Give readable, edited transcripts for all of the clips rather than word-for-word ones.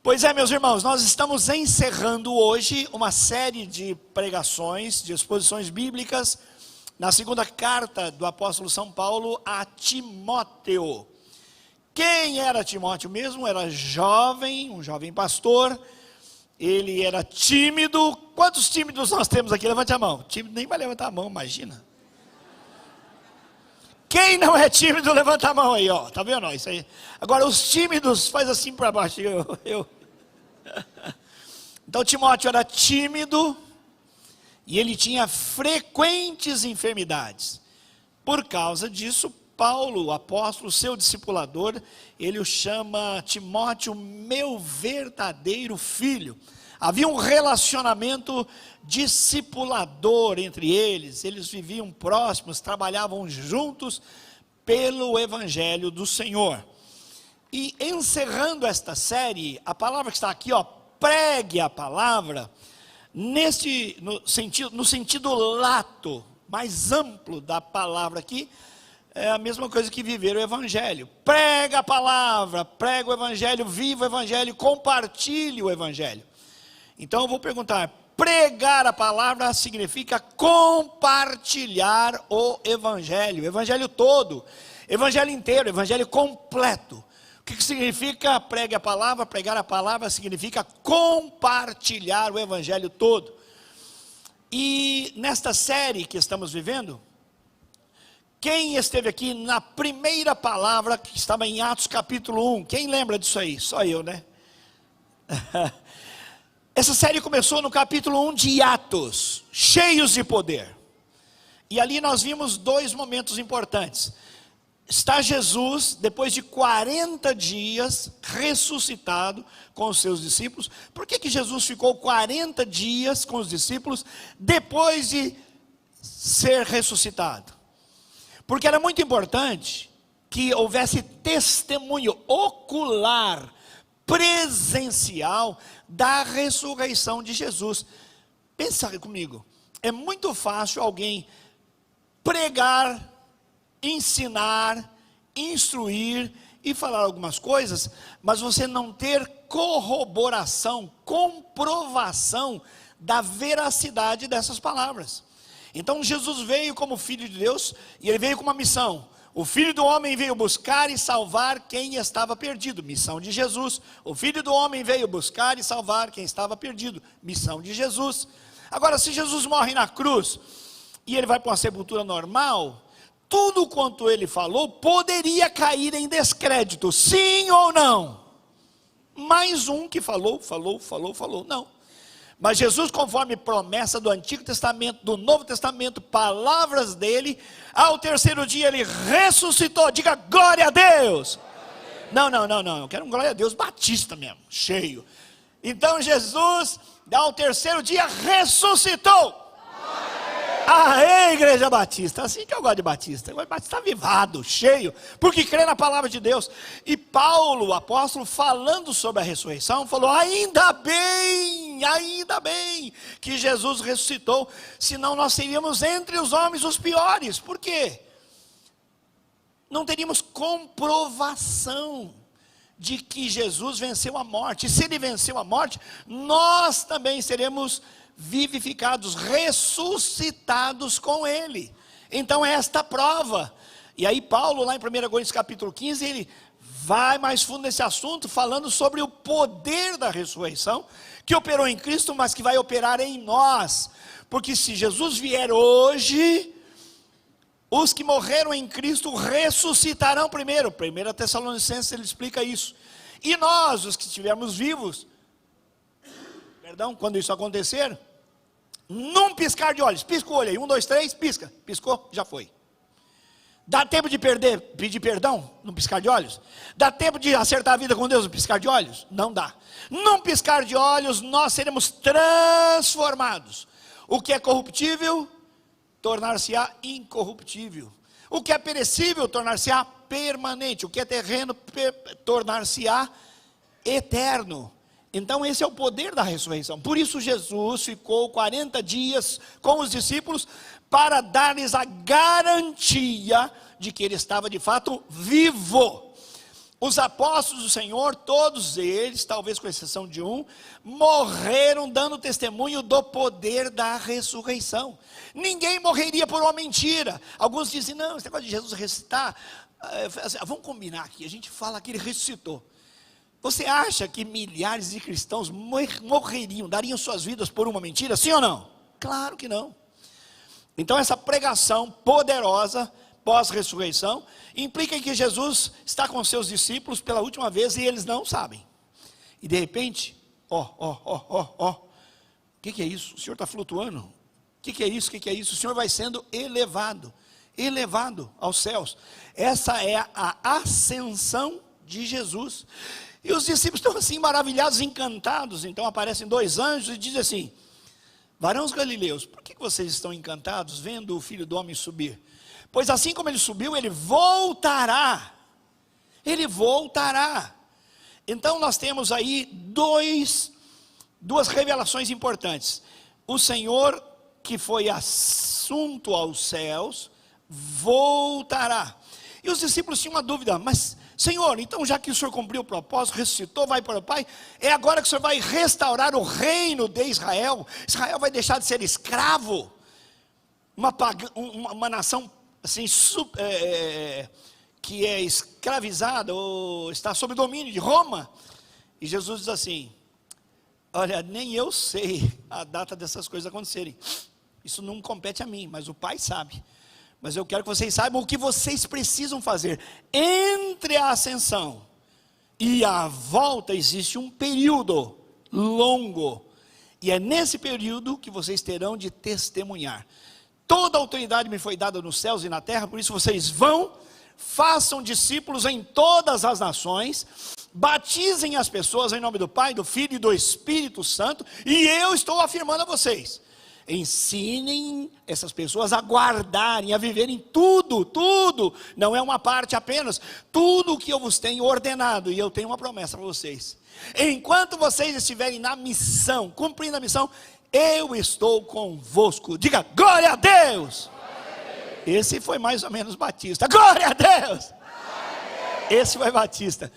Pois é, meus irmãos, nós estamos encerrando hoje uma série de pregações, de exposições bíblicas, na segunda carta do apóstolo São Paulo a Timóteo. Quem era Timóteo mesmo? Era jovem, um jovem pastor, ele era tímido. Quantos tímidos nós temos aqui? Levante a mão. Tímido nem vai levantar a mão, imagina. Quem não é tímido, levanta a mão aí, ó. Tá vendo? Isso aí. Agora, os tímidos, faz assim para baixo. Então, Timóteo era tímido e ele tinha frequentes enfermidades. Por causa disso, Paulo, o apóstolo, seu discipulador, ele o chama Timóteo, meu verdadeiro filho. Havia um relacionamento discipulador entre eles viviam próximos, trabalhavam juntos pelo Evangelho do Senhor. E encerrando esta série, a palavra que está aqui, ó, pregue a palavra, no sentido lato, mais amplo da palavra aqui, é a mesma coisa que viver o Evangelho. Prega a palavra, prega o Evangelho, viva o Evangelho, compartilhe o Evangelho. Então eu vou perguntar, pregar a palavra significa compartilhar o Evangelho todo, Evangelho inteiro, Evangelho completo. O que significa pregue a palavra? Pregar a palavra significa compartilhar o Evangelho todo. E nesta série que estamos vivendo, quem esteve aqui na primeira palavra que estava em Atos capítulo 1? Quem lembra disso aí? Só eu, né? Essa série começou no capítulo 1 de Atos, cheios de poder. E ali nós vimos dois momentos importantes. Está Jesus, depois de 40 dias, ressuscitado com os seus discípulos. Por que Jesus ficou 40 dias com os discípulos, depois de ser ressuscitado? Porque era muito importante que houvesse testemunho ocular, presencial, da ressurreição de Jesus. Pensa comigo, é muito fácil alguém pregar, ensinar, instruir e falar algumas coisas, mas você não ter corroboração, comprovação da veracidade dessas palavras. Então Jesus veio como Filho de Deus e ele veio com uma missão. O Filho do Homem veio buscar e salvar quem estava perdido, missão de Jesus. O Filho do Homem veio buscar e salvar quem estava perdido, missão de Jesus. Agora, se Jesus morre na cruz e ele vai para uma sepultura normal, tudo quanto ele falou poderia cair em descrédito, sim ou não? Mais um que falou, não. Mas Jesus, conforme promessa do Antigo Testamento, do Novo Testamento, palavras dele, ao terceiro dia ele ressuscitou. Diga glória a Deus. Não, eu quero um glória a Deus batista mesmo, cheio. Então Jesus, ao terceiro dia, ressuscitou. Aê, igreja batista, assim que eu gosto de batista. Eu gosto de batista avivado, cheio, porque crê na palavra de Deus. E Paulo, o apóstolo, falando sobre a ressurreição, falou, ainda bem que Jesus ressuscitou, senão nós seríamos entre os homens os piores. Por quê? Não teríamos comprovação de que Jesus venceu a morte. E se ele venceu a morte, nós também seremos vivificados, ressuscitados com ele. Então é esta prova. E aí Paulo, lá em 1 Coríntios capítulo 15, ele vai mais fundo nesse assunto, falando sobre o poder da ressurreição, que operou em Cristo, mas que vai operar em nós. Porque se Jesus vier hoje, os que morreram em Cristo ressuscitarão primeiro. 1 Tessalonicenses ele explica isso. E nós, os que estivermos vivos, quando isso acontecer, num piscar de olhos, pisca o olho aí, 1, 2, 3, pisca, piscou, já foi. Dá tempo de pedir perdão num piscar de olhos? Dá tempo de acertar a vida com Deus num piscar de olhos? Não dá. Num piscar de olhos nós seremos transformados. O que é corruptível, tornar-se-á incorruptível. O que é perecível, tornar-se-á permanente. O que é terreno, tornar-se-á eterno. Então esse é o poder da ressurreição. Por isso Jesus ficou 40 dias com os discípulos para dar-lhes a garantia de que ele estava de fato vivo. Os apóstolos do Senhor, todos eles, talvez com exceção de um, morreram dando testemunho do poder da ressurreição. Ninguém morreria por uma mentira. Alguns dizem, não, esse negócio de Jesus ressuscitar, vamos combinar aqui, a gente fala que ele ressuscitou. Você acha que milhares de cristãos morreriam, dariam suas vidas por uma mentira, sim ou não? Claro que não. Então essa pregação poderosa, pós-ressurreição, implica que Jesus está com seus discípulos pela última vez e eles não sabem. E de repente, o que é isso? O Senhor está flutuando? O que é isso? O que é isso? O Senhor vai sendo elevado aos céus. Essa é a ascensão de Jesus. E os discípulos estão assim maravilhados, encantados. Então aparecem dois anjos e dizem assim: varãos galileus, por que vocês estão encantados vendo o Filho do Homem subir? Pois assim como ele subiu, ele voltará. Ele voltará. Então nós temos aí duas revelações importantes. O Senhor que foi assunto aos céus, voltará. E os discípulos tinham uma dúvida, mas Senhor, então já que o Senhor cumpriu o propósito, ressuscitou, vai para o Pai, é agora que o Senhor vai restaurar o reino de Israel? Israel vai deixar de ser escravo? Uma nação assim, que é escravizada ou está sob domínio de Roma? E Jesus diz assim: olha, nem eu sei a data dessas coisas acontecerem, isso não compete a mim, mas o Pai sabe. Mas eu quero que vocês saibam o que vocês precisam fazer. Entre a ascensão e a volta existe um período longo, e é nesse período que vocês terão de testemunhar. Toda a autoridade me foi dada nos céus e na terra, por isso vocês vão, façam discípulos em todas as nações, batizem as pessoas em nome do Pai, do Filho e do Espírito Santo, e eu estou afirmando a vocês, ensinem essas pessoas a guardarem, a viverem tudo, não é uma parte apenas, tudo o que eu vos tenho ordenado, e eu tenho uma promessa para vocês: enquanto vocês estiverem na missão, cumprindo a missão, eu estou convosco. Diga glória a Deus. Esse foi mais ou menos Batista. Glória a Deus. Esse foi Batista.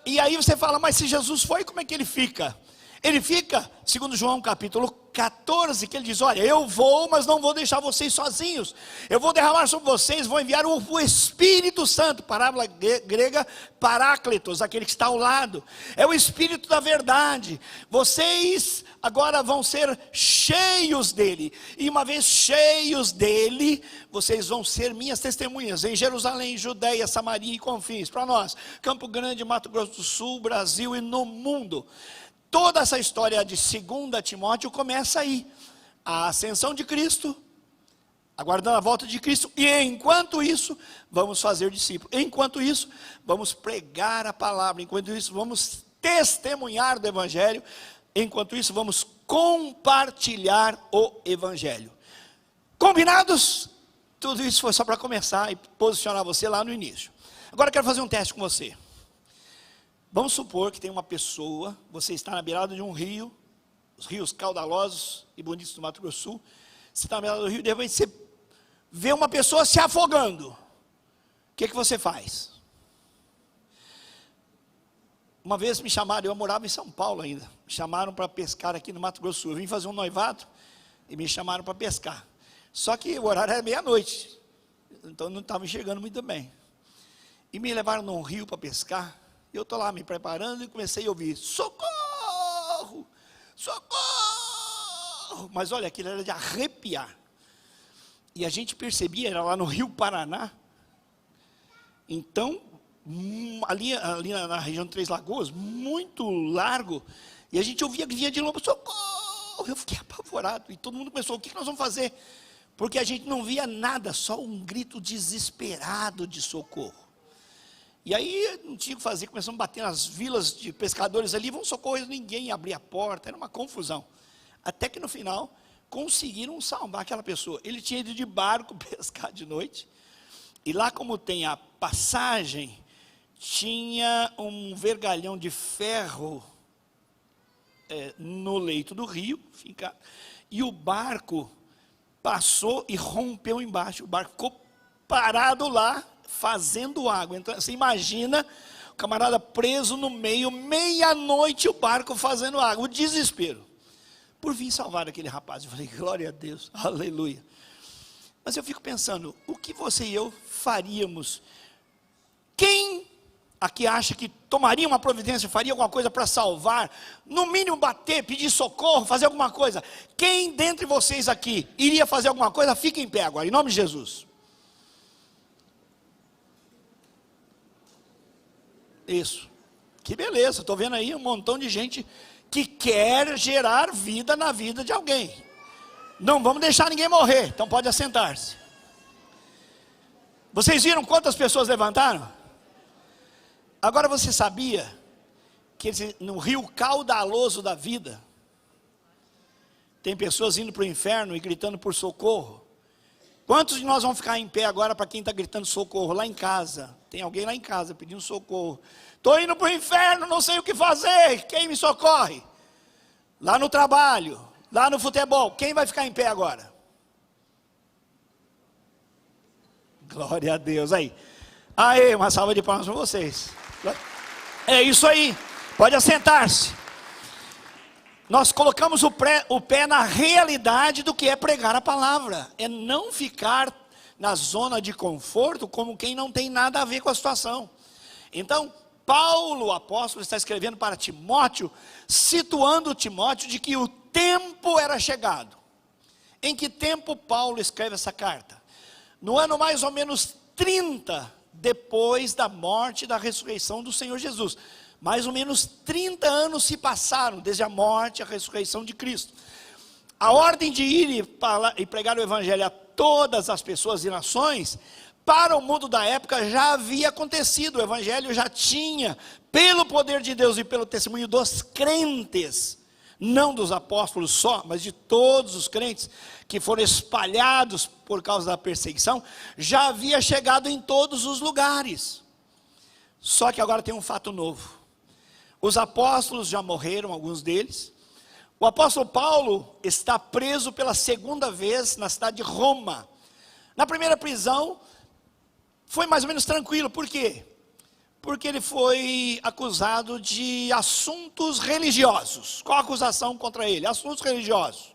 E aí você fala, mas se Jesus foi, como é que ele fica? Ele fica, segundo João capítulo 14, que ele diz: olha, eu vou, mas não vou deixar vocês sozinhos. Eu vou derramar sobre vocês, vou enviar o Espírito Santo, parábola grega, paráclitos, aquele que está ao lado. É o Espírito da verdade. Vocês agora vão ser cheios dele. E uma vez cheios dele, vocês vão ser minhas testemunhas em Jerusalém, Judeia, Samaria e confins. Para nós, Campo Grande, Mato Grosso do Sul, Brasil e no mundo. Toda essa história de 2 Timóteo começa aí. A ascensão de Cristo, aguardando a volta de Cristo. E enquanto isso, vamos fazer discípulos. Enquanto isso, vamos pregar a palavra. Enquanto isso, vamos testemunhar do Evangelho. Enquanto isso, vamos compartilhar o Evangelho. Combinados? Tudo isso foi só para começar e posicionar você lá no início. Agora eu quero fazer um teste com você. Vamos supor que tem uma pessoa, você está na beirada de um rio, os rios caudalosos e bonitos do Mato Grosso do Sul. Você está na beirada do rio e de repente você vê uma pessoa se afogando. O que você faz? Uma vez me chamaram, eu morava em São Paulo ainda, me chamaram para pescar aqui no Mato Grosso do Sul. Eu vim fazer um noivado e me chamaram para pescar. Só que o horário era meia-noite, então eu não estava enxergando muito bem. E me levaram num rio para pescar. Eu estou lá me preparando e comecei a ouvir: socorro, socorro. Mas olha, aquilo era de arrepiar. E a gente percebia, era lá no Rio Paraná. Então, ali na região de Três Lagoas, muito largo. E a gente ouvia que vinha de longe: socorro. Eu fiquei apavorado. E todo mundo pensou: o que nós vamos fazer? Porque a gente não via nada, só um grito desesperado de socorro. E aí não tinha o que fazer, começamos a bater nas vilas de pescadores ali, vão socorrer, ninguém abria a porta, era uma confusão. Até que no final, conseguiram salvar aquela pessoa. Ele tinha ido de barco pescar de noite, e lá como tem a passagem, tinha um vergalhão de ferro no leito do rio, e o barco passou e rompeu embaixo, o barco ficou parado lá, fazendo água. Então você imagina o camarada preso no meio, meia-noite o barco fazendo água, o desespero. Por vir salvar aquele rapaz, eu falei, glória a Deus, aleluia. Mas eu fico pensando, o que você e eu faríamos? Quem aqui acha que tomaria uma providência, faria alguma coisa para salvar, no mínimo bater, pedir socorro, fazer alguma coisa? Quem dentre vocês aqui iria fazer alguma coisa? Fica em pé agora, em nome de Jesus. Isso, que beleza, estou vendo aí um montão de gente que quer gerar vida na vida de alguém. Não vamos deixar ninguém morrer, então pode assentar-se. Vocês viram quantas pessoas levantaram? Agora você sabia que no rio caudaloso da vida, tem pessoas indo para o inferno e gritando por socorro? Quantos de nós vão ficar em pé agora para quem está gritando socorro lá em casa? Tem alguém lá em casa pedindo socorro. Estou indo para o inferno, não sei o que fazer, quem me socorre? Lá no trabalho, lá no futebol, quem vai ficar em pé agora? Glória a Deus, aí. Aê, uma salva de palmas para vocês. É isso aí, pode assentar-se. Nós colocamos o pé na realidade do que é pregar a palavra. É não ficar na zona de conforto como quem não tem nada a ver com a situação. Então, Paulo, o apóstolo, está escrevendo para Timóteo, situando Timóteo de que o tempo era chegado. Em que tempo Paulo escreve essa carta? No ano mais ou menos 30 depois da morte e da ressurreição do Senhor Jesus. Mais ou menos 30 anos se passaram desde a morte e a ressurreição de Cristo. A ordem de ir e pregar o evangelho a todas as pessoas e nações, para o mundo da época já havia acontecido. O evangelho já tinha, pelo poder de Deus e pelo testemunho dos crentes, não dos apóstolos só, mas de todos os crentes que foram espalhados por causa da perseguição, já havia chegado em todos os lugares. Só que agora tem um fato novo. Os apóstolos já morreram, alguns deles. O apóstolo Paulo está preso pela segunda vez na cidade de Roma. Na primeira prisão, foi mais ou menos tranquilo. Por quê? Porque ele foi acusado de assuntos religiosos. Qual a acusação contra ele? Assuntos religiosos.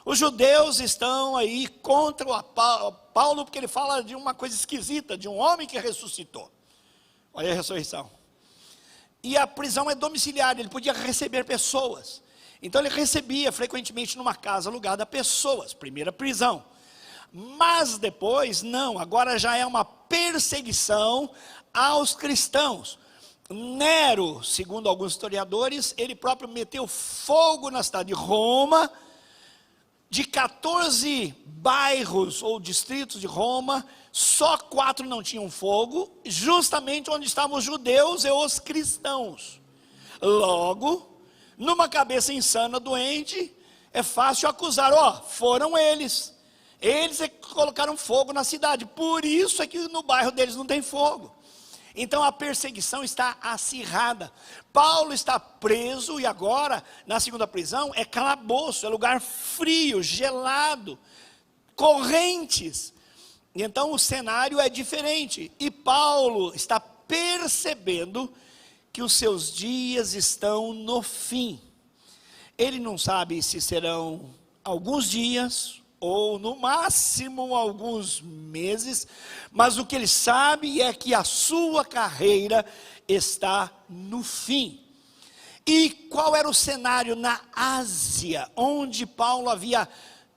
Os judeus estão aí contra o Paulo, porque ele fala de uma coisa esquisita, de um homem que ressuscitou. Olha a ressurreição. E a prisão é domiciliar, ele podia receber pessoas. Então ele recebia frequentemente numa casa alugada pessoas, primeira prisão. Mas depois, não, agora já é uma perseguição aos cristãos. Nero, segundo alguns historiadores, ele próprio meteu fogo na cidade de Roma. De 14 bairros ou distritos de Roma, só 4 não tinham fogo, justamente onde estavam os judeus e os cristãos. Logo, numa cabeça insana, doente, é fácil acusar, foram eles. Eles é que colocaram fogo na cidade, por isso é que no bairro deles não tem fogo. Então a perseguição está acirrada. Paulo está preso e agora, na segunda prisão, é calabouço, é lugar frio, gelado, correntes. E então o cenário é diferente. E Paulo está percebendo que os seus dias estão no fim. Ele não sabe se serão alguns dias ou no máximo alguns meses, mas o que ele sabe é que a sua carreira está no fim. E qual era o cenário na Ásia, onde Paulo havia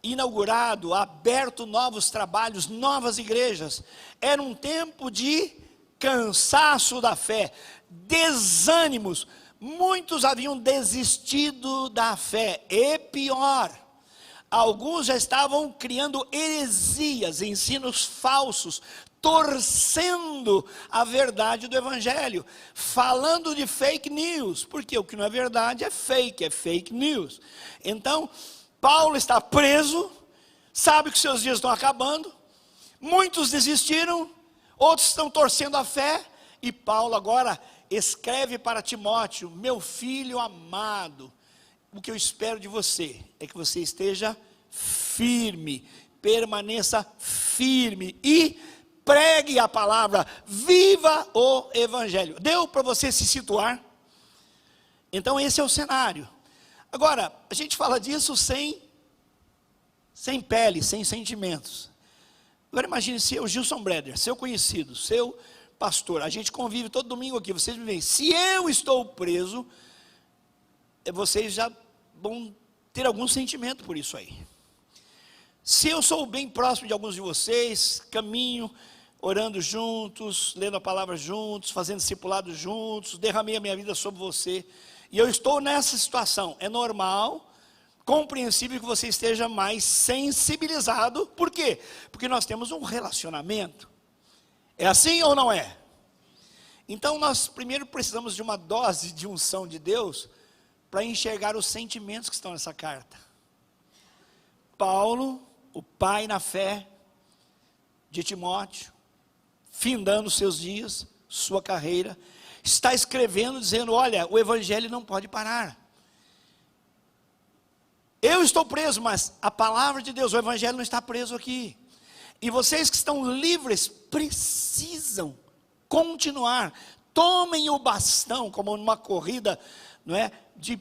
inaugurado, aberto novos trabalhos, novas igrejas? Era um tempo de cansaço da fé, desânimos, muitos haviam desistido da fé, e pior, alguns já estavam criando heresias, ensinos falsos, torcendo a verdade do evangelho, falando de fake news, porque o que não é verdade é fake news. Então, Paulo está preso, sabe que seus dias estão acabando, muitos desistiram, outros estão torcendo a fé, e Paulo agora escreve para Timóteo: meu filho amado, o que eu espero de você é que você esteja firme, permaneça firme e pregue a palavra, viva o evangelho. Deu para você se situar? Então esse é o cenário. Agora, a gente fala disso sem pele, sem sentimentos. Agora imagine se o Gilson Breder, seu conhecido, seu pastor, a gente convive todo domingo aqui, vocês me veem, se eu estou preso, vocês já vão ter algum sentimento por isso aí. Se eu sou bem próximo de alguns de vocês, caminho, orando juntos, lendo a palavra juntos, fazendo discipulado juntos, derramei a minha vida sobre você, e eu estou nessa situação, é normal, compreensível que você esteja mais sensibilizado. Por quê? Porque nós temos um relacionamento. É assim ou não é? Então nós primeiro precisamos de uma dose de unção de Deus para enxergar os sentimentos que estão nessa carta. Paulo, o pai na fé de Timóteo, findando seus dias, sua carreira, está escrevendo dizendo: olha, o evangelho não pode parar. Eu estou preso, mas a palavra de Deus, o evangelho não está preso aqui. E vocês que estão livres precisam continuar. Tomem o bastão, como numa corrida, não é, de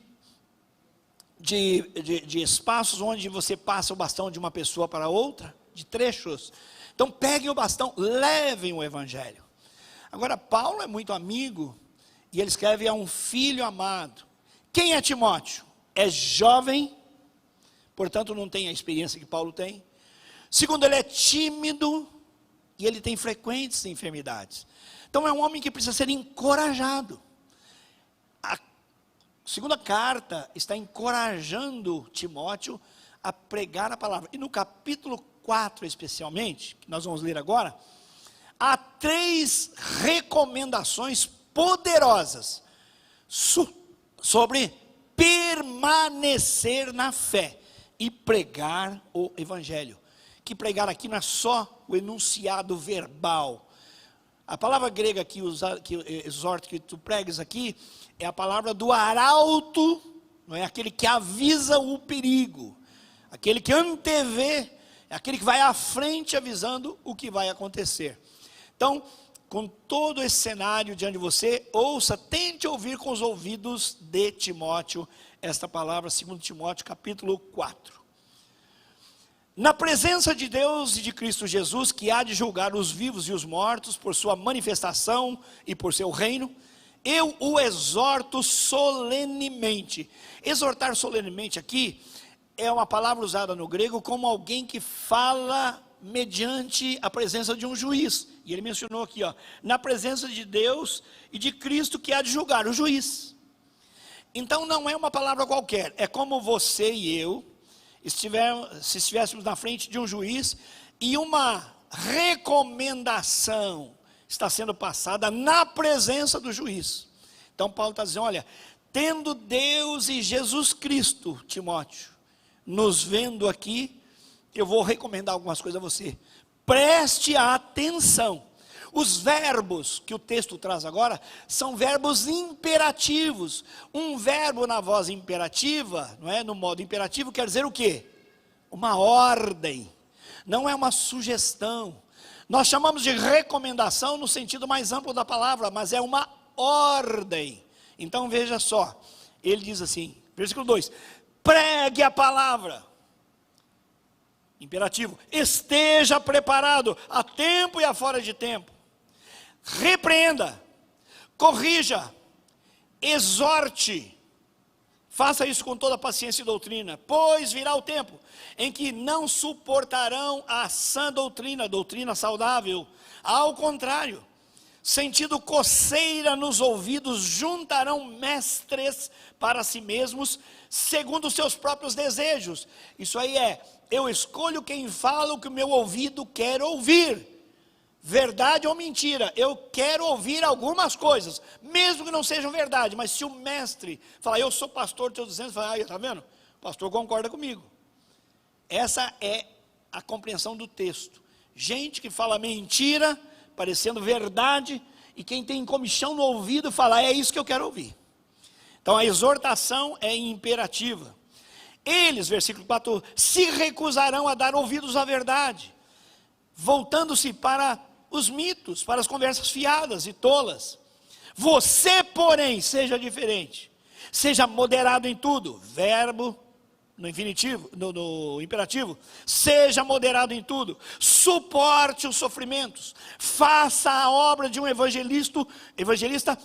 espaços onde você passa o bastão de uma pessoa para outra, de trechos. Então peguem o bastão, levem o evangelho. Agora Paulo é muito amigo, e ele escreve a um filho amado. Quem é Timóteo? É jovem, portanto não tem a experiência que Paulo tem. Segundo, ele é tímido, e ele tem frequentes enfermidades. Então é um homem que precisa ser encorajado. A segunda carta está encorajando Timóteo a pregar a palavra. E no capítulo 4 especialmente, que nós vamos ler agora, há 3 recomendações poderosas sobre permanecer na fé e pregar o evangelho. Que pregar aqui não é só o enunciado verbal. A palavra grega que exorta que tu pregues aqui é a palavra do arauto, não é? Aquele que avisa o perigo, aquele que antevê, é aquele que vai à frente avisando o que vai acontecer. Então, com todo esse cenário diante de você, ouça, tente ouvir com os ouvidos de Timóteo esta palavra, 2 Timóteo capítulo 4. Na presença de Deus e de Cristo Jesus, que há de julgar os vivos e os mortos por sua manifestação e por seu reino, eu o exorto solenemente. Exortar solenemente aqui é uma palavra usada no grego como alguém que fala mediante a presença de um juiz. E ele mencionou aqui, na presença de Deus e de Cristo que há de julgar, o juiz. Então não é uma palavra qualquer, é como você e eu, se estivéssemos na frente de um juiz e uma recomendação está sendo passada na presença do juiz. Então Paulo está dizendo: olha, tendo Deus e Jesus Cristo, Timóteo, nos vendo aqui, eu vou recomendar algumas coisas a você. Preste atenção. Os verbos que o texto traz agora são verbos imperativos. Um verbo na voz imperativa, não é? No modo imperativo, quer dizer o quê? Uma ordem. Não é uma sugestão. Nós chamamos de recomendação no sentido mais amplo da palavra, mas é uma ordem. Então veja só, ele diz assim, versículo 2: pregue a palavra. Imperativo, esteja preparado a tempo e a fora de tempo. Repreenda, corrija, exorte, faça isso com toda paciência e doutrina, pois virá o tempo em que não suportarão a sã doutrina, doutrina saudável. Ao contrário, sentindo coceira nos ouvidos, juntarão mestres para si mesmos, segundo os seus próprios desejos. Isso aí é, eu escolho quem fala o que o meu ouvido quer ouvir. Verdade ou mentira, eu quero ouvir algumas coisas, mesmo que não sejam verdade, mas se o mestre falar, eu sou pastor, estou dizendo, fala, aí, está vendo? O pastor concorda comigo. Essa é a compreensão do texto. Gente que fala mentira, parecendo verdade, e quem tem comichão no ouvido fala, é isso que eu quero ouvir. Então a exortação é imperativa. Eles, versículo 4, se recusarão a dar ouvidos à verdade, voltando-se para os mitos, para as conversas fiadas e tolas. Você, porém, seja diferente. Seja moderado em tudo. Verbo no infinitivo, no imperativo. Seja moderado em tudo. Suporte os sofrimentos. Faça a obra de um evangelista,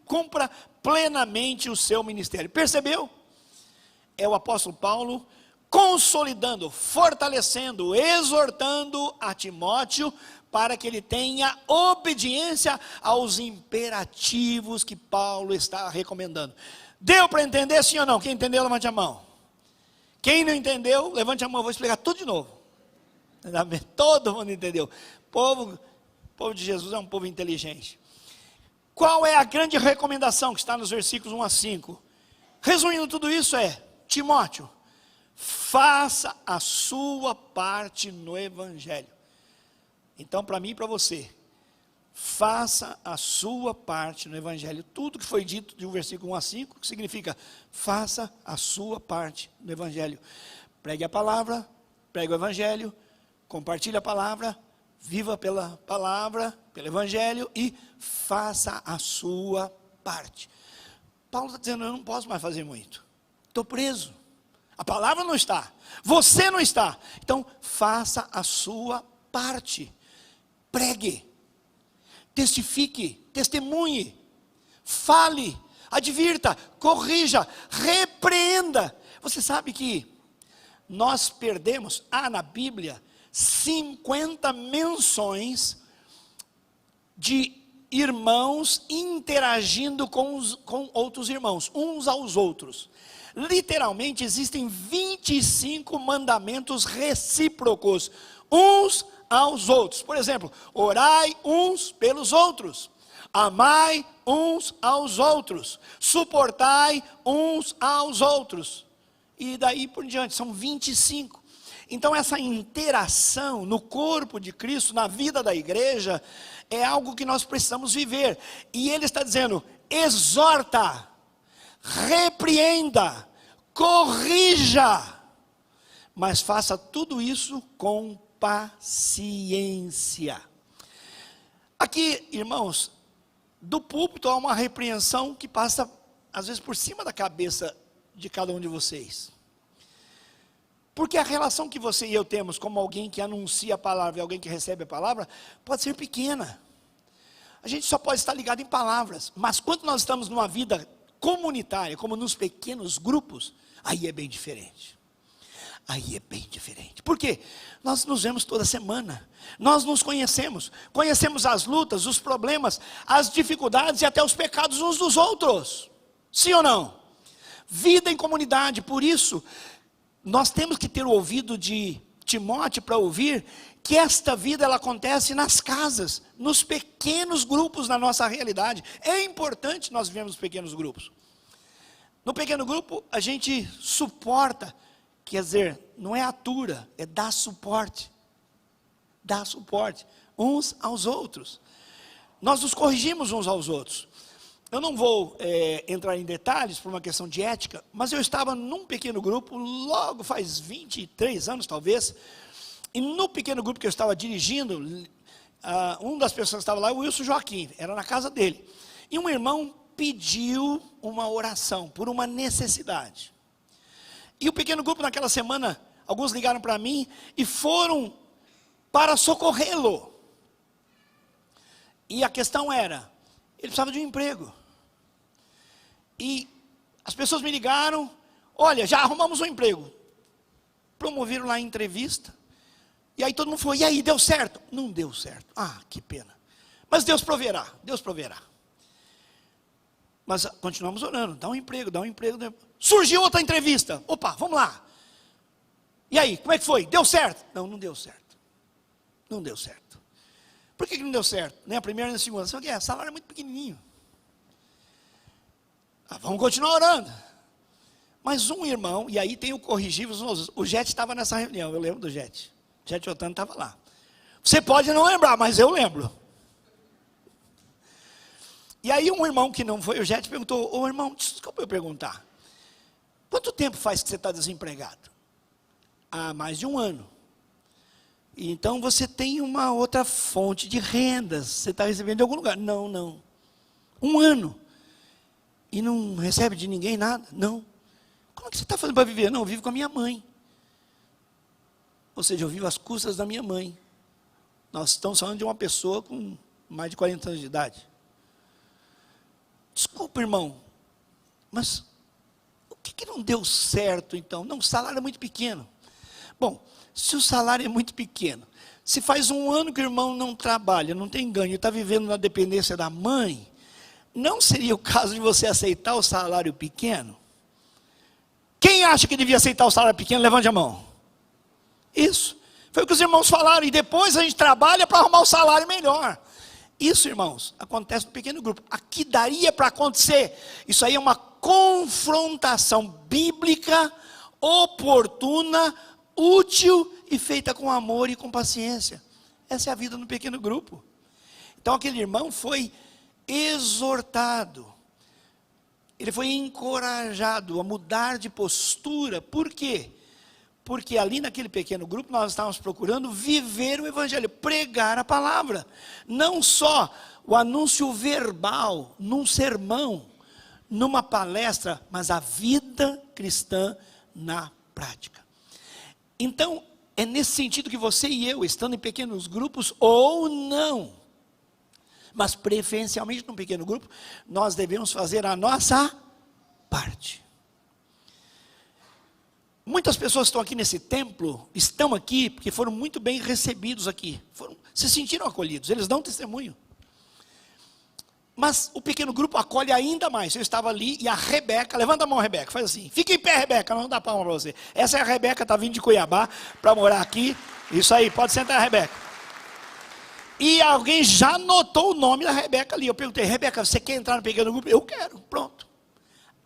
cumpra plenamente o seu ministério. Percebeu? É o apóstolo Paulo consolidando, fortalecendo, exortando a Timóteo para que ele tenha obediência aos imperativos que Paulo está recomendando. Deu para entender, sim ou não? Quem entendeu, levante a mão. Quem não entendeu, levante a mão, eu vou explicar tudo de novo. Todo mundo entendeu. O povo de Jesus é um povo inteligente. Qual é a grande recomendação que está nos versículos 1 a 5? Resumindo tudo isso Timóteo, faça a sua parte no evangelho. Então, para mim e para você, faça a sua parte no evangelho. Tudo que foi dito de um versículo 1 a 5, que significa, faça a sua parte no evangelho. Pregue a palavra, pregue o evangelho, compartilhe a palavra, viva pela palavra, pelo evangelho e faça a sua parte. Paulo está dizendo, eu não posso mais fazer muito. Estou preso. A palavra não está. Você não está. Então, faça a sua parte. Pregue. Testifique. Testemunhe. Fale. Advirta. Corrija. Repreenda. Você sabe que nós perdemos, na Bíblia, 50 menções de irmãos interagindo com outros irmãos, uns aos outros. Literalmente existem 25 mandamentos recíprocos, uns aos outros. Por exemplo, orai uns pelos outros, amai uns aos outros, suportai uns aos outros, e daí por diante, são 25. Então essa interação no corpo de Cristo, na vida da igreja, é algo que nós precisamos viver. E ele está dizendo, exorta, repreenda, corrija, mas faça tudo isso com paciência. Aqui, irmãos, do púlpito há uma repreensão que passa, às vezes, por cima da cabeça de cada um de vocês. Porque a relação que você e eu temos como alguém que anuncia a palavra e alguém que recebe a palavra, pode ser pequena. A gente só pode estar ligado em palavras, mas quando nós estamos numa vida comunitária, como nos pequenos grupos, aí é bem diferente. Aí é bem diferente. Por quê? Nós nos vemos toda semana, nós nos conhecemos as lutas, os problemas, as dificuldades e até os pecados uns dos outros. Sim ou não? Vida em comunidade, por isso, nós temos que ter o ouvido de Timóteo para ouvir que esta vida ela acontece nas casas, nos pequenos grupos na nossa realidade. É importante nós vivemos pequenos grupos. No pequeno grupo a gente suporta, quer dizer, não é atura, é dar suporte. Dar suporte uns aos outros. Nós nos corrigimos uns aos outros. Eu não vou entrar em detalhes por uma questão de ética, mas eu estava num pequeno grupo, logo faz 23 anos talvez, e no pequeno grupo que eu estava dirigindo, uma das pessoas que estava lá, o Wilson Joaquim, era na casa dele, e um irmão pediu uma oração por uma necessidade, e o pequeno grupo naquela semana, alguns ligaram para mim, e foram para socorrê-lo, e a questão era, ele precisava de um emprego. E as pessoas me ligaram, olha, já arrumamos um emprego. Promoveram lá a entrevista. E aí todo mundo falou, e aí, deu certo? Não deu certo. Que pena. Mas Deus proverá, Deus proverá. Mas continuamos orando, dá um emprego. Surgiu outra entrevista. Opa, vamos lá. E aí, como é que foi? Deu certo? Não deu certo. Não deu certo. Por que não deu certo? Nem a primeira nem a segunda. Sabe o que é? O salário é muito pequenininho. Vamos continuar orando. Mas um irmão, e aí tem o corrigível, o Jet estava nessa reunião, eu lembro do Jet. Jet Otano estava lá. Você pode não lembrar, mas eu lembro. E aí um irmão que não foi o Jet perguntou, ô irmão, desculpa eu perguntar. Quanto tempo faz que você está desempregado? Há mais de um ano. Então você tem uma outra fonte de rendas. Você está recebendo de algum lugar. Não, não. 1 ano. E não recebe de ninguém nada? Não. Como é que você está fazendo para viver? Não, eu vivo com a minha mãe. Ou seja, eu vivo às custas da minha mãe. Nós estamos falando de uma pessoa com mais de 40 anos de idade. Desculpa, irmão, mas o que não deu certo então? Não, o salário é muito pequeno. Bom, se o salário é muito pequeno, se faz 1 ano que o irmão não trabalha, não tem ganho, está vivendo na dependência da mãe, não seria o caso de você aceitar o salário pequeno? Quem acha que devia aceitar o salário pequeno, levante a mão. Isso, foi o que os irmãos falaram, e depois a gente trabalha para arrumar o salário melhor. Isso, irmãos, acontece no pequeno grupo. Aqui daria para acontecer. Isso aí é uma confrontação bíblica, oportuna, útil e feita com amor e com paciência. Essa é a vida no pequeno grupo. Então aquele irmão foi exortado. Ele foi encorajado a mudar de postura. Por quê? Porque ali naquele pequeno grupo nós estávamos procurando viver o evangelho, pregar a palavra. Não só o anúncio verbal, num sermão, numa palestra, mas a vida cristã na prática. Então, é nesse sentido que você e eu, estando em pequenos grupos ou não, mas preferencialmente num pequeno grupo, nós devemos fazer a nossa parte. Muitas pessoas que estão aqui nesse templo, estão aqui porque foram muito bem recebidos aqui, se sentiram acolhidos, eles dão testemunho. Mas o pequeno grupo acolhe ainda mais. Eu estava ali e a Rebeca, levanta a mão, Rebeca, faz assim, fica em pé, Rebeca, não dá palma para você. Essa é a Rebeca, está vindo de Cuiabá para morar aqui, isso aí, pode sentar, Rebeca. E alguém já anotou o nome da Rebeca ali. Eu perguntei, Rebeca, você quer entrar no pequeno grupo? Eu quero, pronto.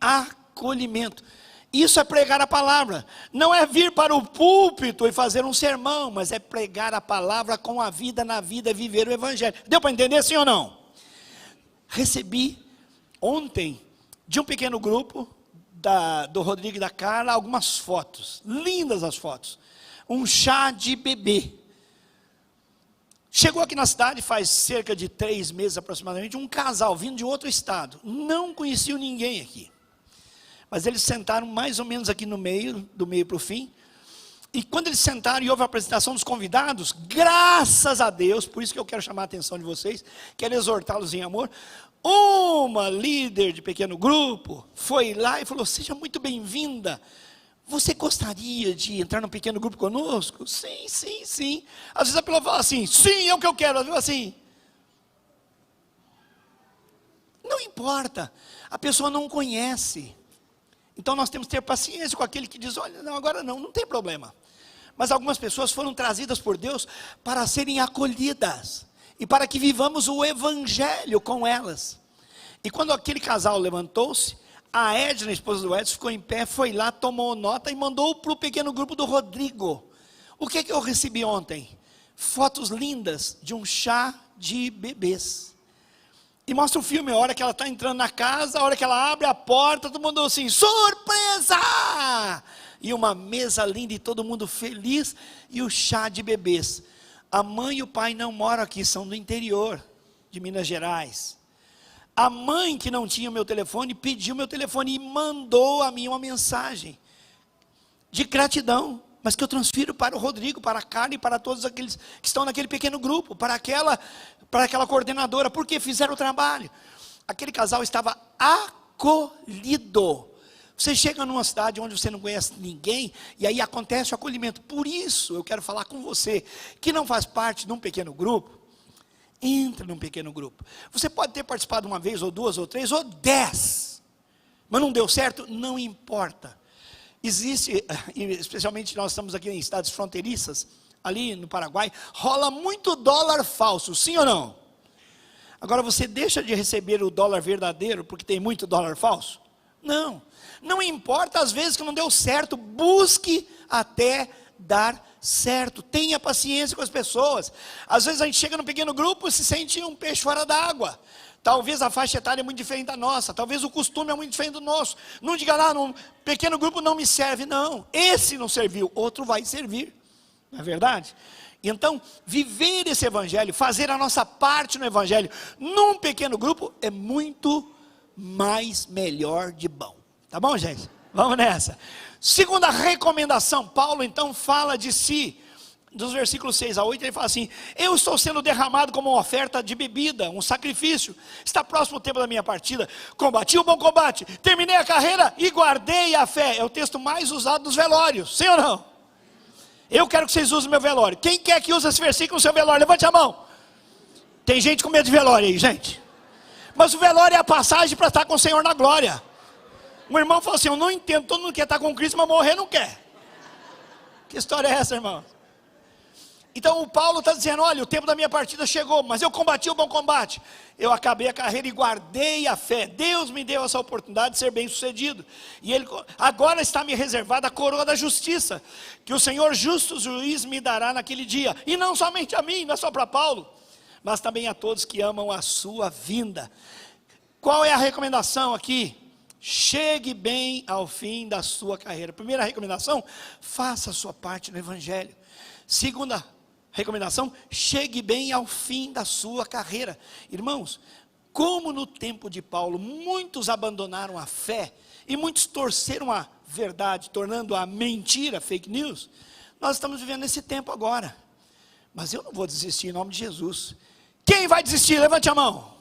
Acolhimento. Isso é pregar a palavra, não é vir para o púlpito e fazer um sermão, mas é pregar a palavra com a vida na vida, viver o evangelho. Deu para entender sim ou não? Recebi ontem, de um pequeno grupo, do Rodrigo e da Carla, algumas fotos, lindas as fotos, um chá de bebê. Chegou aqui na cidade faz cerca de 3 meses aproximadamente, um casal vindo de outro estado, não conheciam ninguém aqui. Mas eles sentaram mais ou menos aqui no meio, do meio para o fim. E quando eles sentaram e houve a apresentação dos convidados, graças a Deus, por isso que eu quero chamar a atenção de vocês, quero exortá-los em amor, uma líder de pequeno grupo foi lá e falou, seja muito bem-vinda, você gostaria de entrar num pequeno grupo conosco? Sim, sim, sim. Às vezes a pessoa fala assim, sim, é o que eu quero. Às vezes assim, não importa, a pessoa não conhece. Então nós temos que ter paciência com aquele que diz, olha, não, agora não tem problema. Mas algumas pessoas foram trazidas por Deus para serem acolhidas. E para que vivamos o evangelho com elas. E quando aquele casal levantou-se, a Edna, a esposa do Edson, ficou em pé, foi lá, tomou nota e mandou para o pequeno grupo do Rodrigo. O que eu recebi ontem? Fotos lindas de um chá de bebês. E mostra o filme, a hora que ela está entrando na casa, a hora que ela abre a porta, todo mundo assim, surpresa! E uma mesa linda e todo mundo feliz, e o chá de bebês. A mãe e o pai não moram aqui, são do interior de Minas Gerais. A mãe que não tinha o meu telefone, pediu meu telefone e mandou a mim uma mensagem de gratidão, mas que eu transfiro para o Rodrigo, para a Carla e para todos aqueles que estão naquele pequeno grupo, para aquela coordenadora, porque fizeram o trabalho. Aquele casal estava acolhido. Você chega numa cidade onde você não conhece ninguém, e aí acontece o acolhimento. Por isso eu quero falar com você, que não faz parte de um pequeno grupo, entra num pequeno grupo. Você pode ter participado uma vez, ou 2, ou 3, ou 10, mas não deu certo, não importa. Existe, especialmente nós estamos aqui em estados fronteiriças, ali no Paraguai, rola muito dólar falso, sim ou não? Agora você deixa de receber o dólar verdadeiro, porque tem muito dólar falso? Não importa às vezes que não deu certo, busque até dar certo, tenha paciência com as pessoas. Às vezes a gente chega num pequeno grupo e se sente um peixe fora d'água. Talvez a faixa etária é muito diferente da nossa, talvez o costume é muito diferente do nosso. Não diga lá, num pequeno grupo não me serve, não. Esse não serviu, outro vai servir, não é verdade? Então, viver esse evangelho, fazer a nossa parte no evangelho, num pequeno grupo, é muito mais melhor de bom. Tá bom, gente? Vamos nessa. Segunda recomendação, Paulo então fala de si, dos versículos 6 a 8, ele fala assim: eu estou sendo derramado como uma oferta de bebida, um sacrifício, está próximo o tempo da minha partida, combati o bom combate, terminei a carreira e guardei a fé. É o texto mais usado nos velórios, sim ou não? Eu quero que vocês usem o meu velório. Quem quer que use esse versículo no seu velório? Levante a mão. Tem gente com medo de velório aí, gente. Mas o velório é a passagem para estar com o Senhor na glória. Um irmão falou assim: eu não entendo, todo mundo quer estar com Cristo, mas morrer não quer. Que história é essa, irmão? Então o Paulo está dizendo: olha, o tempo da minha partida chegou, mas eu combati o bom combate, eu acabei a carreira e guardei a fé. Deus me deu essa oportunidade de ser bem sucedido, e Ele agora está me reservada a coroa da justiça, que o Senhor justo juiz me dará naquele dia, e não somente a mim, não é só para Paulo, mas também a todos que amam a sua vinda. Qual é a recomendação aqui? Chegue bem ao fim da sua carreira. Primeira recomendação: faça a sua parte no evangelho. Segunda recomendação: chegue bem ao fim da sua carreira. Irmãos, como no tempo de Paulo muitos abandonaram a fé e muitos torceram a verdade, tornando a mentira fake news, nós estamos vivendo esse tempo agora. Mas eu não vou desistir em nome de Jesus. Quem vai desistir? Levante a mão.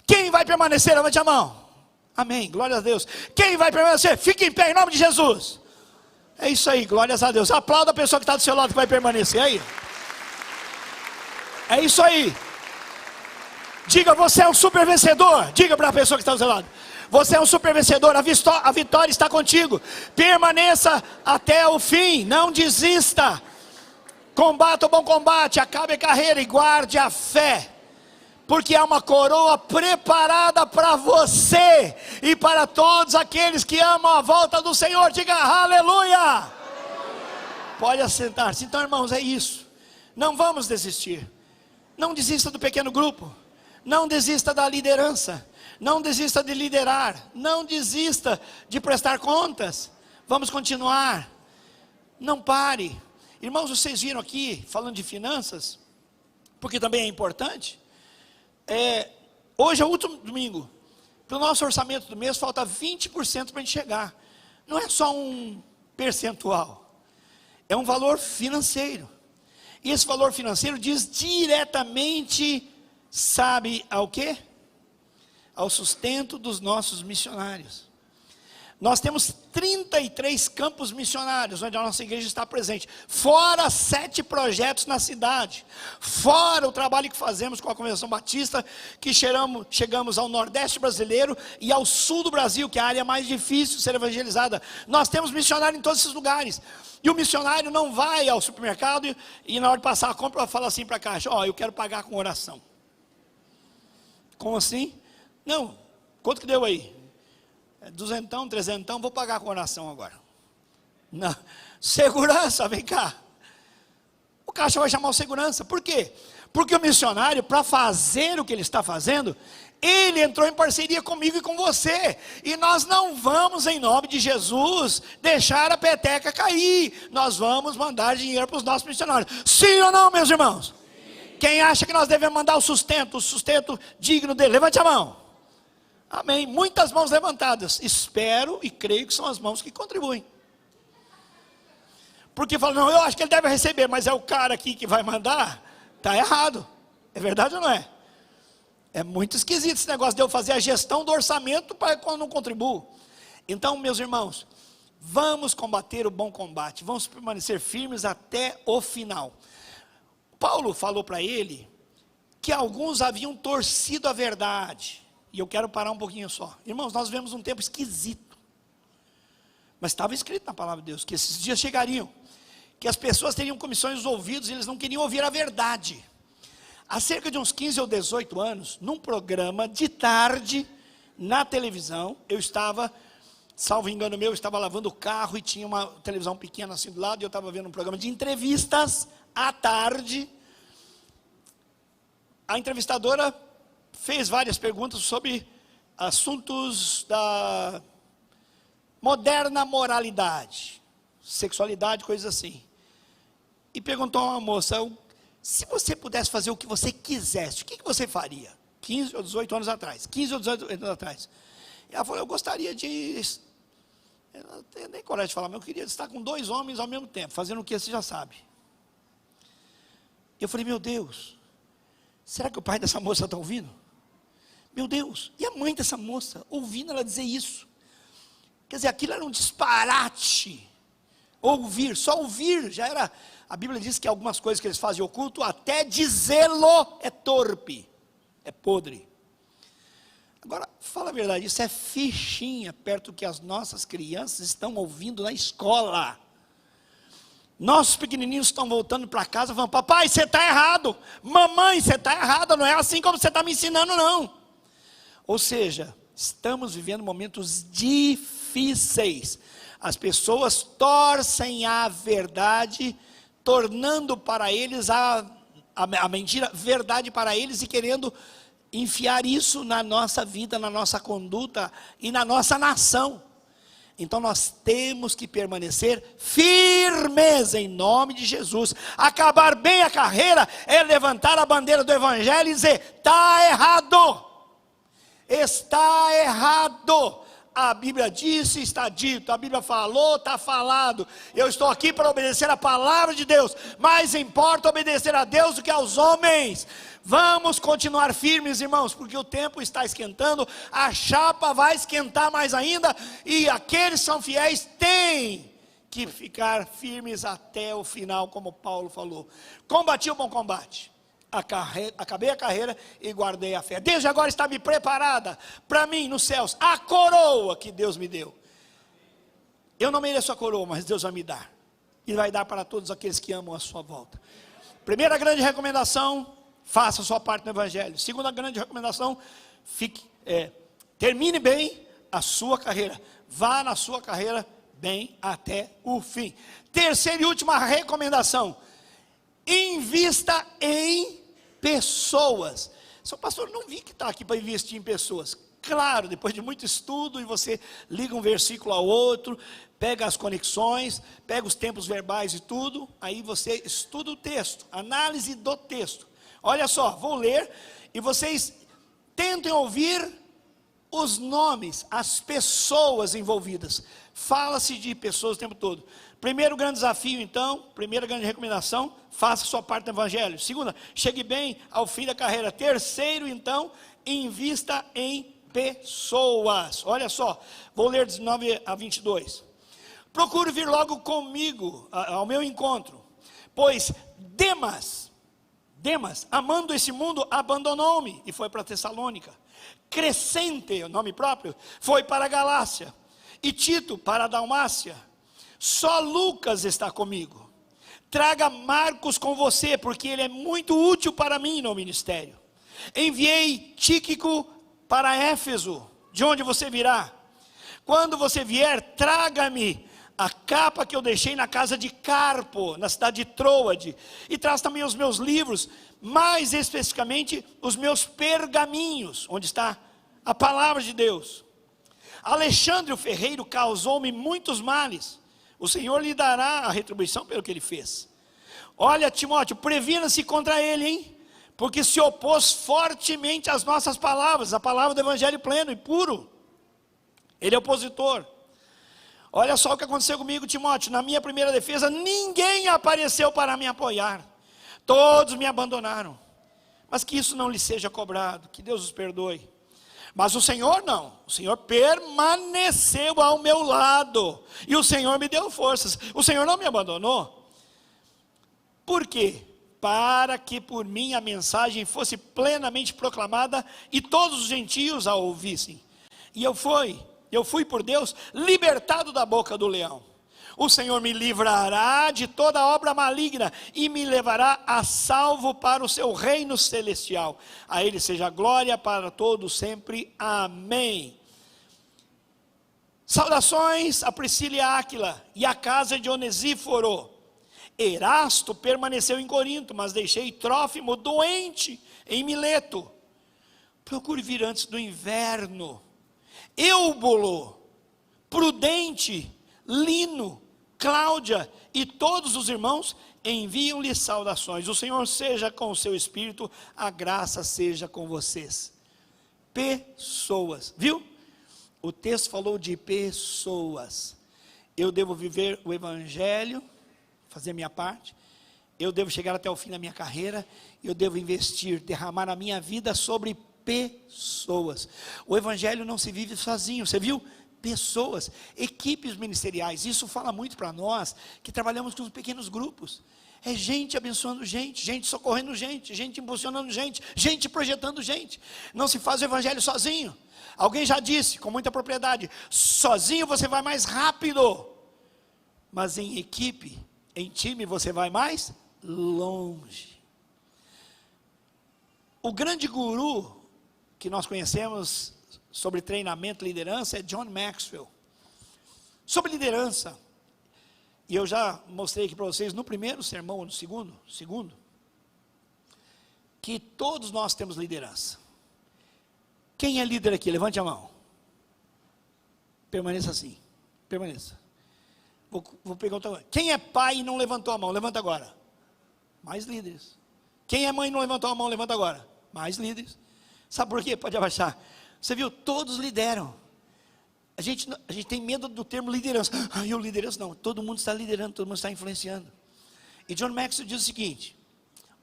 Quem vai permanecer? Levante a mão. Amém, glória a Deus. Quem vai permanecer? Fique em pé em nome de Jesus. É isso aí, glórias a Deus. Aplauda a pessoa que está do seu lado, que vai permanecer aí. É isso aí. Diga: você é um super vencedor. Diga para a pessoa que está do seu lado: você é um super vencedor, a vitória está contigo. Permaneça até o fim, não desista. Combata o bom combate, acabe a carreira e guarde a fé, porque há uma coroa preparada para você e para todos aqueles que amam a volta do Senhor. Diga aleluia. Pode assentar-se. Então, irmãos, é isso. Não vamos desistir. Não desista do pequeno grupo. Não desista da liderança. Não desista de liderar. Não desista de prestar contas. Vamos continuar. Não pare. Irmãos, vocês viram aqui, falando de finanças, porque também é importante. Hoje é o último domingo. Para o nosso orçamento do mês falta 20% para a gente chegar. Não é só um percentual, é um valor financeiro. E esse valor financeiro diz diretamente, sabe ao quê? Ao sustento dos nossos missionários. Nós temos 33 campos missionários, onde a nossa igreja está presente, fora 7 projetos na cidade, fora o trabalho que fazemos com a Convenção Batista, que chegamos ao Nordeste brasileiro e ao Sul do Brasil, que é a área mais difícil de ser evangelizada. Nós temos missionário em todos esses lugares, e o missionário não vai ao supermercado e na hora de passar a compra fala assim para a caixa: eu quero pagar com oração. Como assim? Não, quanto que deu aí? 200, 300, vou pagar com oração agora. Não. Segurança, vem cá. O caixa vai chamar o segurança. Por quê? Porque o missionário, para fazer o que ele está fazendo, ele entrou em parceria comigo e com você. E nós não vamos, em nome de Jesus, deixar a peteca cair. Nós vamos mandar dinheiro para os nossos missionários. Sim ou não, meus irmãos? Sim. Quem acha que nós devemos mandar o sustento digno dele? Levante a mão. Amém, muitas mãos levantadas. Espero e creio que são as mãos que contribuem. Porque falam: não, eu acho que ele deve receber, mas é o cara aqui que vai mandar. Está errado. É verdade ou não é? É muito esquisito esse negócio de eu fazer a gestão do orçamento para quando não contribuo. Então, meus irmãos, vamos combater o bom combate, vamos permanecer firmes até o final. Paulo falou para ele que alguns haviam torcido a verdade. E eu quero parar um pouquinho só. Irmãos, nós vivemos um tempo esquisito. Mas estava escrito na palavra de Deus que esses dias chegariam, que as pessoas teriam comissões nos ouvidos e eles não queriam ouvir a verdade. Há cerca de uns 15 ou 18 anos, num programa de tarde, na televisão, eu estava, salvo engano meu, eu estava lavando o carro e tinha uma televisão pequena assim do lado, e eu estava vendo um programa de entrevistas à tarde. A entrevistadora fez várias perguntas sobre assuntos da moderna moralidade, sexualidade, coisas assim. e perguntou a uma moça: se você pudesse fazer o que você quisesse, o que você faria? 15 ou 18 anos atrás. 15 ou 18 anos atrás. E ela falou: eu gostaria de... Eu não tenho nem coragem de falar, mas eu queria estar com 2 homens ao mesmo tempo, fazendo o que você já sabe. Eu falei: meu Deus, será que o pai dessa moça está ouvindo? Meu Deus, e a mãe dessa moça, ouvindo ela dizer isso? Quer dizer, aquilo era um disparate. Ouvir, só ouvir já era... A Bíblia diz que algumas coisas que eles fazem oculto, até dizê-lo é torpe, é podre. Agora, fala a verdade, isso é fichinha perto do que as nossas crianças estão ouvindo na escola. Nossos pequenininhos estão voltando para casa falando: papai, você está errado. Mamãe, você está errada, não é assim como você está me ensinando, não. Ou seja, estamos vivendo momentos difíceis. As pessoas torcem a verdade, tornando para eles a mentira verdade para eles, e querendo enfiar isso na nossa vida, na nossa conduta e na nossa nação. Então nós temos que permanecer firmes em nome de Jesus. Acabar bem a carreira é levantar a bandeira do Evangelho e dizer: está errado, está errado. A Bíblia disse, está dito. A Bíblia falou, está falado. Eu estou aqui para obedecer a palavra de Deus. Mais importa obedecer a Deus do que aos homens. Vamos continuar firmes, irmãos, porque o tempo está esquentando, a chapa vai esquentar mais ainda, e aqueles que são fiéis têm que ficar firmes até o final, como Paulo falou. Combati o bom combate, acabei a carreira e guardei a fé. Desde agora está me preparada para mim nos céus a coroa que Deus me deu. Eu não mereço a coroa, mas Deus vai me dar, e vai dar para todos aqueles que amam a sua volta. Primeira grande recomendação: faça a sua parte no Evangelho. Segunda grande recomendação: termine bem a sua carreira. Vá na sua carreira bem até o fim. Terceira e última recomendação: invista em pessoas. Seu pastor, não vi que está aqui para investir em pessoas. Claro, depois de muito estudo, e você liga um versículo ao outro, pega as conexões, pega os tempos verbais e tudo, aí você estuda o texto, análise do texto. Olha só, vou ler, e vocês tentem ouvir os nomes, as pessoas envolvidas. Fala-se de pessoas o tempo todo. Primeiro grande desafio, então, primeira grande recomendação: faça a sua parte do Evangelho. Segunda, chegue bem ao fim da carreira. Terceiro, então, invista em pessoas. Olha só, vou ler 19 a 22. Procure vir logo comigo ao meu encontro, pois Demas, amando esse mundo, abandonou-me e foi para Tessalônica. Crescente, o nome próprio, foi para a Galácia, e Tito para a Dalmácia. Só Lucas está comigo. Traga Marcos com você, porque ele é muito útil para mim no ministério. Enviei Tíquico para Éfeso, de onde você virá. Quando você vier, traga-me a capa que eu deixei na casa de Carpo, na cidade de Troade, e traz também os meus livros, mais especificamente os meus pergaminhos, onde está a palavra de Deus. Alexandre o ferreiro causou-me muitos males, o Senhor lhe dará a retribuição pelo que ele fez. Olha, Timóteo, previna-se contra ele, hein? Porque se opôs fortemente às nossas palavras, a palavra do Evangelho pleno e puro. Ele é opositor. Olha só o que aconteceu comigo, Timóteo. Na minha primeira defesa, ninguém apareceu para me apoiar. Todos me abandonaram. Mas que isso não lhe seja cobrado, que Deus os perdoe. Mas o Senhor não. O Senhor permaneceu ao meu lado. E o Senhor me deu forças. O Senhor não me abandonou. Por quê? Para que por mim a mensagem fosse plenamente proclamada e todos os gentios a ouvissem. E eu fui por Deus libertado da boca do leão. O Senhor me livrará de toda obra maligna e me levará a salvo para o seu reino celestial. A Ele seja glória para todos sempre. Amém. Saudações a Priscila e a Áquila e a casa de Onesíforo. Erasto permaneceu em Corinto, mas deixei Trófimo doente em Mileto. Procure vir antes do inverno. Eúbulo, Prudente, Lino, Cláudia e todos os irmãos enviam-lhe saudações. O Senhor seja com o seu espírito, a graça seja com vocês. Pessoas, viu? O texto falou de pessoas. Eu devo viver o evangelho, fazer a minha parte. Eu devo chegar até o fim da minha carreira. Eu devo investir, derramar a minha vida sobre pessoas. O evangelho não se vive sozinho, você viu? Pessoas, equipes ministeriais. Isso fala muito para nós que trabalhamos com pequenos grupos. É gente abençoando gente, gente socorrendo gente, gente impulsionando gente, gente projetando gente. Não se faz o evangelho sozinho. Alguém já disse com muita propriedade: sozinho você vai mais rápido, mas em equipe, em time, você vai mais longe. O grande guru que nós conhecemos sobre treinamento e liderança é John Maxwell. Sobre liderança, e eu já mostrei aqui para vocês no primeiro sermão ou no segundo, que todos nós temos liderança. Quem é líder aqui? Levante a mão. Permaneça assim, permaneça. Vou pegar outra coisa. Quem é pai e não levantou a mão? Levanta agora. Mais líderes. Quem é mãe e não levantou a mão? Levanta agora. Mais líderes. Sabe por quê? Pode abaixar. Você viu? Todos lideram. A gente tem medo do termo liderança. Eu liderança. Não, todo mundo está liderando, todo mundo está influenciando. E John Maxwell diz o seguinte: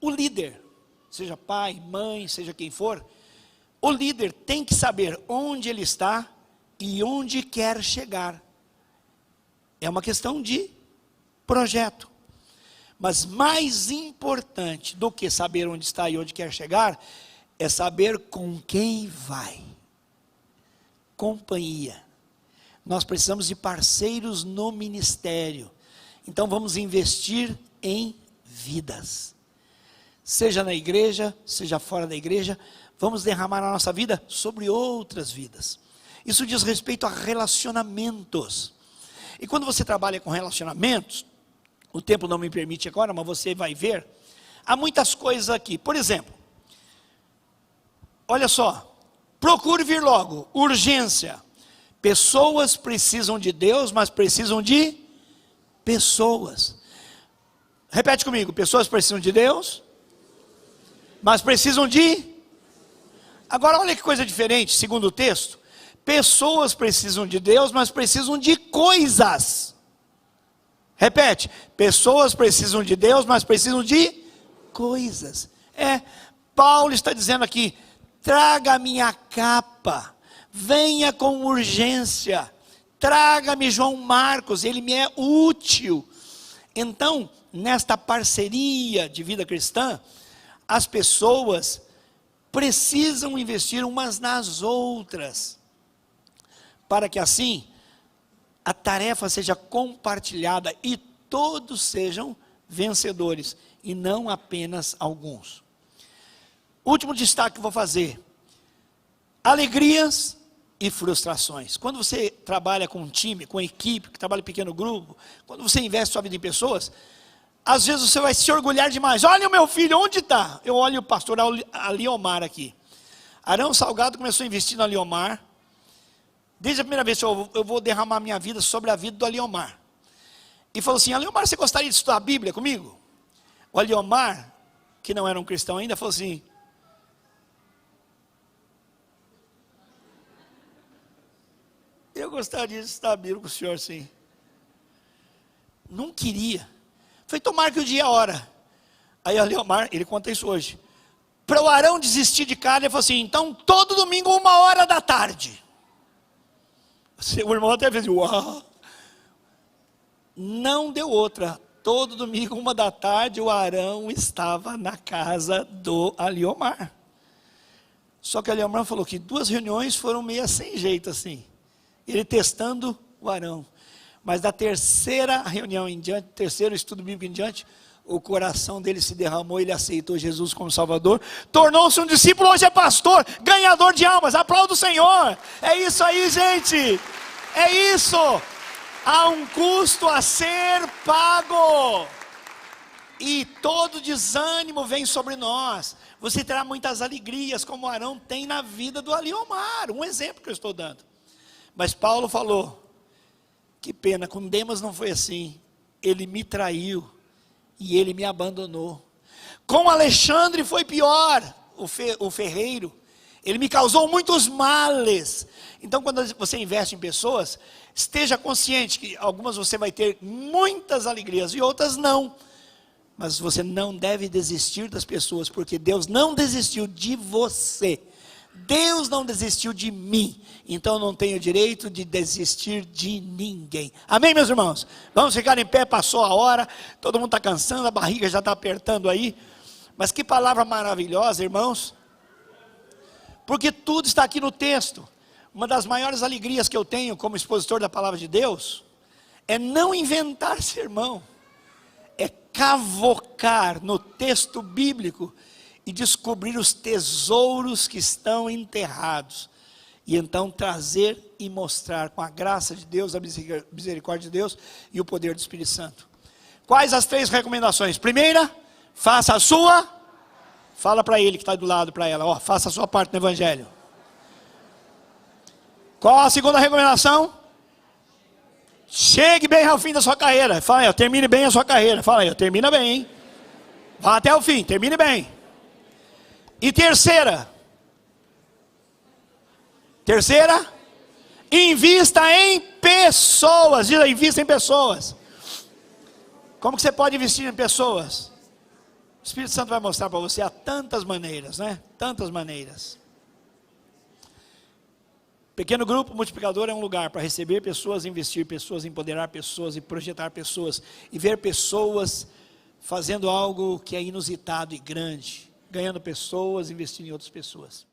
o líder, seja pai, mãe, seja quem for, o líder tem que saber onde ele está e onde quer chegar. É uma questão de projeto. Mas mais importante do que saber onde está e onde quer chegar, é saber com quem vai. Companhia. Nós precisamos de parceiros no ministério. Então vamos investir em vidas. Seja na igreja, seja fora da igreja, vamos derramar a nossa vida sobre outras vidas. Isso diz respeito a relacionamentos. E quando você trabalha com relacionamentos, o tempo não me permite agora, mas você vai ver, há muitas coisas aqui. Por exemplo, olha só, procure vir logo, urgência. Pessoas precisam de Deus, mas precisam de pessoas. Repete comigo, pessoas precisam de Deus, mas precisam de... Agora olha que coisa diferente, segundo o texto. Pessoas precisam de Deus, mas precisam de coisas. Repete, pessoas precisam de Deus, mas precisam de coisas. Paulo está dizendo aqui: traga a minha capa, venha com urgência, traga-me João Marcos, ele me é útil. Então, nesta parceria de vida cristã, as pessoas precisam investir umas nas outras, para que assim a tarefa seja compartilhada e todos sejam vencedores, e não apenas alguns. Último destaque que eu vou fazer: alegrias e frustrações. Quando você trabalha com um time, com equipe, que trabalha em pequeno grupo, quando você investe sua vida em pessoas, às vezes você vai se orgulhar demais. Olha o meu filho, onde está? Eu olho o pastor Aliomar aqui. Arão Salgado começou a investir no Aliomar. Desde a primeira vez que eu vou derramar minha vida sobre a vida do Aliomar. E falou assim: Aliomar, você gostaria de estudar a Bíblia comigo? O Aliomar, que não era um cristão ainda, falou assim: eu gostaria de estudar a Bíblia com o senhor, sim. Não queria. Falei, então marque o dia e a hora. Aí o Aliomar, ele conta isso hoje. Para o Arão desistir de cara, ele falou assim: então todo domingo 1h da tarde. O irmão até fez assim: uau. Não deu outra. Todo domingo 1h da tarde, o Arão estava na casa do Aliomar. Só que o Aliomar falou que 2 reuniões foram meio sem jeito assim. Ele testando o Arão. Mas da terceira reunião em diante, terceiro estudo bíblico em diante, o coração dele se derramou, ele aceitou Jesus como Salvador, tornou-se um discípulo, hoje é pastor, ganhador de almas. Aplauda o Senhor. É isso aí, gente. É isso. Há um custo a ser pago. E todo desânimo vem sobre nós. Você terá muitas alegrias, como Arão tem na vida do Aliomar. Um exemplo que eu estou dando. Mas Paulo falou: que pena, com Demas não foi assim. ele me traiu e ele me abandonou. Com Alexandre foi pior, o ferreiro. Ele me causou muitos males. Então, quando você investe em pessoas, esteja consciente que algumas você vai ter muitas alegrias e outras não. Mas você não deve desistir das pessoas, porque Deus não desistiu de você. Deus não desistiu de mim. Então eu não tenho direito de desistir de ninguém. Amém, meus irmãos? Vamos ficar em pé, passou a hora. Todo mundo está cansando, a barriga já está apertando aí. Mas que palavra maravilhosa, irmãos. Porque tudo está aqui no texto. Uma das maiores alegrias que eu tenho como expositor da palavra de Deus é não inventar sermão. É cavocar no texto bíblico e descobrir os tesouros que estão enterrados. E então trazer e mostrar com a graça de Deus, a misericórdia de Deus e o poder do Espírito Santo. Quais as 3 recomendações? Primeira, faça a sua. Fala para ele que está do lado, para ela, ó, faça a sua parte no Evangelho. Qual a segunda recomendação? Chegue bem ao fim da sua carreira. Fala aí, ó, termine bem a sua carreira. Fala aí, ó, termina bem, hein? Vá até o fim, termine bem. E terceira, invista em pessoas. Diz aí, invista em pessoas. Como que você pode investir em pessoas? O Espírito Santo vai mostrar para você há tantas maneiras, né? Tantas maneiras. Pequeno grupo multiplicador é um lugar para receber pessoas, investir pessoas, empoderar pessoas e projetar pessoas. E ver pessoas fazendo algo que é inusitado e grande. Ganhando pessoas, investindo em outras pessoas.